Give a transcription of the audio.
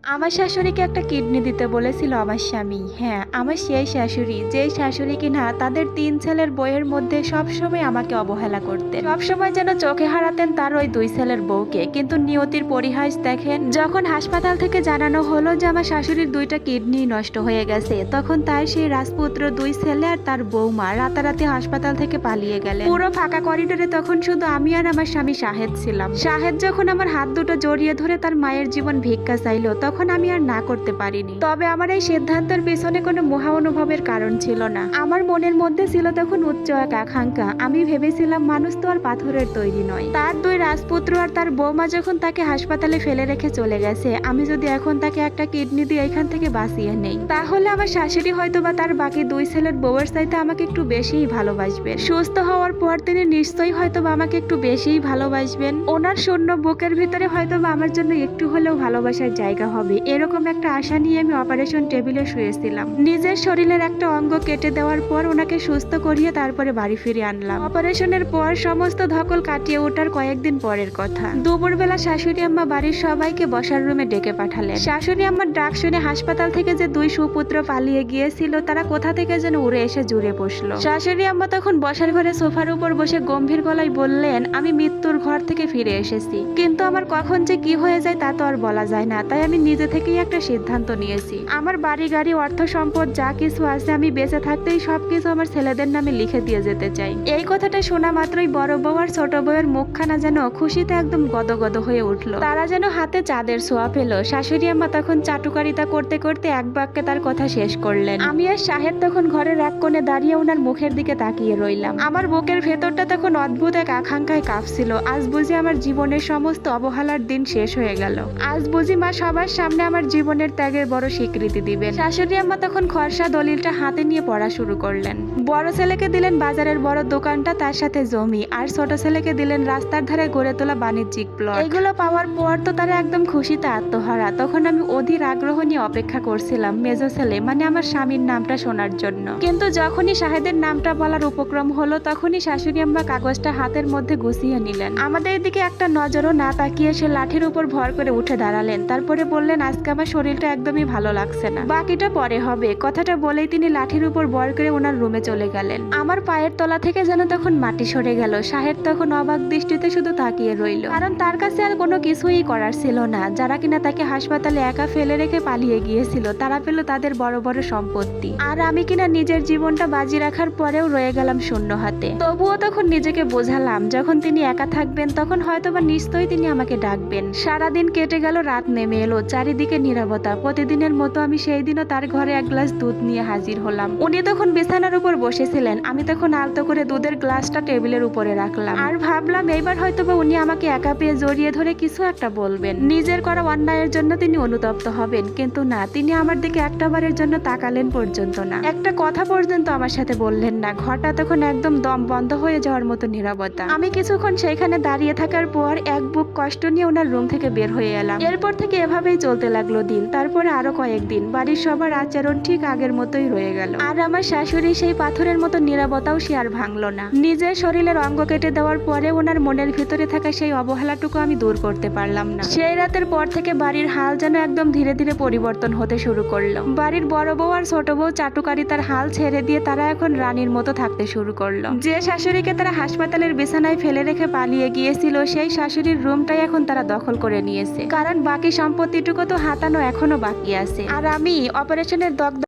আমার শাশুড়িকে একটা কিডনি দিতে বলেছিল আমার স্বামী। হ্যাঁ, আমার সেই শাশুড়ি, যেই শাশুড়ি কিনা তাদের ৩ ছেলের বউয়ের মধ্যে সবসময় আমাকে অবহেলা করতেন। সবসময় যেন চোখে হারাতেন তার ওই ২ ছেলের বউকে। কিন্তু নিয়তির পরিহাস দেখেন, যখন হাসপাতাল থেকে জানানো হলো যে আমার শাশুড়ির ২টা কিডনি নষ্ট হয়ে গেছে, তখন তার সেই রাজপুত্র ২ ছেলে আর তার বৌমা রাতারাতি হাসপাতাল থেকে পালিয়ে গেলেন। পুরো ফাঁকা করিডোরে তখন শুধু আমি আর আমার স্বামী শাহেদ ছিলাম। শাহেদ যখন আমার হাত দুটো জড়িয়ে ধরে তার মায়ের জীবন ভিক্ষা চাইলো, তখন আমি আর না করতে পারিনি। তবে আমার এই সিদ্ধান্তের পেছনে কোনো মহা অনুভবের কারণ ছিল না। আমার মনের মধ্যে ছিল তখন উচ্চ এক আকাঙ্ক্ষা। আমি ভেবেছিলাম মানুষ তো আর পাথরের তৈরি নয়। তার ২ রাজপুত্র আর তার বৌমা যখন তাকে হাসপাতালে ফেলে রেখে চলে গেছে, আমি যদি এখন তাকে একটা কিডনি দিয়ে এখান থেকে বাঁচিয়ে নেই, তাহলে আমার শাশুড়ি হয়তো বা তার বাকি ২ ছেলের বউয়ের চাইতে আমাকে একটু বেশিই ভালোবাসবেন। সুস্থ হওয়ার পর তিনি নিশ্চয়ই হয়তো বা আমাকে একটু বেশিই ভালোবাসবেন। ওনার শূন্য বুকের ভিতরে হয়তো বা আমার জন্য একটু হলেও ভালোবাসার জায়গা হবে, এরকম একটা আশা নিয়ে আমি অপারেশন টেবিলে শুয়েছিলাম। নিজের শরীরের একটা অঙ্গ কেটে দেওয়ার পর ওনাকে সুস্থ করিয়ে তারপরে বাড়ি ফিরে আনলাম। অপারেশনের পর সমস্ত ধকল কাটিয়ে ওঠার কয়েকদিন পরের কথা। দুপুরবেলা শাশুড়ি আম্মা বাড়ির সবাইকে বসার রুমে ডেকে পাঠালেন। শাশুড়ি আম্মার ডাক শুনে হাসপাতাল থেকে যে ২ সুপুত্র পালিয়ে গিয়েছিল, তারা কোথা থেকে যেন উড়ে এসে জুড়ে বসলো। শাশুড়ি আম্মা তখন বসার ঘরে সোফার উপর বসে গম্ভীর গলায় বললেন, আমি মৃত্যুর ঘর থেকে ফিরে এসেছি, কিন্তু আমার কখন যে কি হয়ে যায় তা তো আর বলা যায় না। তাই আমি নিজে থেকেই একটা সিদ্ধান্ত নিয়েছি। আমার বাড়ি গাড়ি অর্থ সম্পদ যা কিছু আছে, আমি বেঁচে থাকতেই সবকিছু আমার ছেলেদের নামে লিখে দিয়ে যেতে চাই। এই কথাটা শোনা মাত্রই বড় বউ আর ছোট বউয়ের মুখখানা যেন খুশিতে একদম গদগদ হয়ে উঠলো। তারা যেন হাতে চাঁদের ছোঁয়া পেল। শাশুড়ি আম্মা তখন চাটুকারিতা করতে করতে এক বাক্যে তার কথা শেষ করলেন। আমি আর শাহেদ তখন ঘরের এক কোণে দাঁড়িয়ে ওনার মুখের দিকে তাকিয়ে রইলাম। আমার বুকের ভেতরটা তখন অদ্ভুত এক আকাঙ্ক্ষায় কাঁপছিল। আজ বুঝি আমার জীবনের সমস্ত অবহেলার দিন শেষ হয়ে গেল। আজ বুঝি মা সবার সামনে আমার জীবনের ত্যাগের বড় স্বীকৃতি দিবেন। শাশুড়ি আম্মা তখন খরসা দলিলটা হাতে নিয়ে পড়া শুরু করলেন। বড় ছেলেকে দিলেন বাজারের বড় দোকানটা, তার সাথে জমি, আর ছোট ছেলেকে দিলেন রাস্তার ধারে গড়ে তোলা বাণিজ্যিক প্লট। এগুলো পাওয়ার পর তো তারা একদম খুশিতে আত্মহারা। তখন আমি অধীর আগ্রহ নিয়ে অপেক্ষা করছিলাম মেজো ছেলে মানে আমার স্বামীর নামটা শোনার জন্য। কিন্তু যখনই শাহেদের নামটা বলার উপক্রম হলো, তখনই শাশুড়ি আম্মা কাগজটা হাতের মধ্যে গুছিয়ে নিলেন। আমাদের দিকে একটা নজরও না তাকিয়ে সে লাঠির উপর ভর করে উঠে দাঁড়ালেন। তারপরে বললেন, আজকে আমার শরীরটা একদমই ভালো লাগছে না, বাকিটা পরে হবে। কথাটা বলেই তিনি লাঠির উপর ভর করে ওনার রুমে চলে গেলেন। আমার পায়ের তলা থেকে যেন তখন মাটি সরে গেল। শাহেদ তখন অবাক দৃষ্টিতে শুধু তাকিয়ে রইল, কারণ তার কাছে আর কোনো কিছুই করার ছিল না। যারা কিনা তাকে হাসপাতালে একা ফেলে রেখে পালিয়ে গিয়েছিল, তারা পেল তাদের বড় বড় সম্পত্তি, আর আমি কিনা নিজের জীবনটা বাজি রাখার পরেও রয়ে গেলাম শূন্য হাতে। তবুও তখন নিজেকে বোঝালাম, যখন তিনি একা থাকবেন তখন হয়তোবা নিশ্চয়ই তিনি আমাকে ডাকবেন। সারাদিন কেটে গেল, রাত নেমে এলো, চারিদিকে নীরবতা। প্রতিদিনের মতো আমি সেই দিনও তার ঘরে এক গ্লাস দুধ নিয়ে হাজির হলাম। উনি তখন বিছানার উপর বসেছিলেন। আমি তখন আলতো করে দুধের গ্লাসটা টেবিলের উপরে রাখলাম, আর ভাবলাম এইবার হয়তোবা উনি আমাকে একা পেয়ে জড়িয়ে ধরে কিছু একটা বলবেন। নিজের করা অন্যায়ের জন্য তিনি অনুতপ্ত হবেন, কিন্তু না, তিনি আমার দিকে একটাবারের জন্য তাকালেন পর্যন্ত না, একটা কথা পর্যন্ত আমার সাথে বললেন না। ঘরটা তখন একদম দম বন্ধ হয়ে যাওয়ার মতো নীরবতা। আমি কিছুক্ষণ সেখানে দাঁড়িয়ে থাকার পর এক বুক কষ্ট নিয়ে ওনার রুম থেকে বের হয়ে এলাম। এরপর থেকে এভাবেই চলতে লাগলো দিন। তারপরে আরো কয়েকদিন বাড়ির সবার আচরণ ঠিক আগের মতোই রয়ে গেল, আর আমার শাশুড়ি সেই পাথরের মতো নীরবতাও সে আর ভাঙলো না। নিজের শরীরের অঙ্গ কেটে দেওয়ার পরে ওনার মনের ভিতরে থাকা সেই অবহেলাটুকু আমি দূর করতে পারলাম না। সেই রাতের পর থেকে বাড়ির হাল যেন একদম ধীরে ধীরে পরিবর্তন হতে শুরু করলো। বাড়ির বড় বউ আর ছোট বউ চাটুকারিতার হাল ছেড়ে দিয়ে তারা এখন রানীর মতো থাকতে শুরু করলো। যে শাশুড়িকে তারা হাসপাতালের বিছানায় ফেলে রেখে পালিয়ে গিয়েছিল, সেই শাশুড়ির রুমটাই এখন তারা দখল করে নিয়েছে, কারণ বাকি সম্পত্তিটুকু তো হাতানো এখনো বাকি আছে। আর আমি অপারেশনের দগ্ধ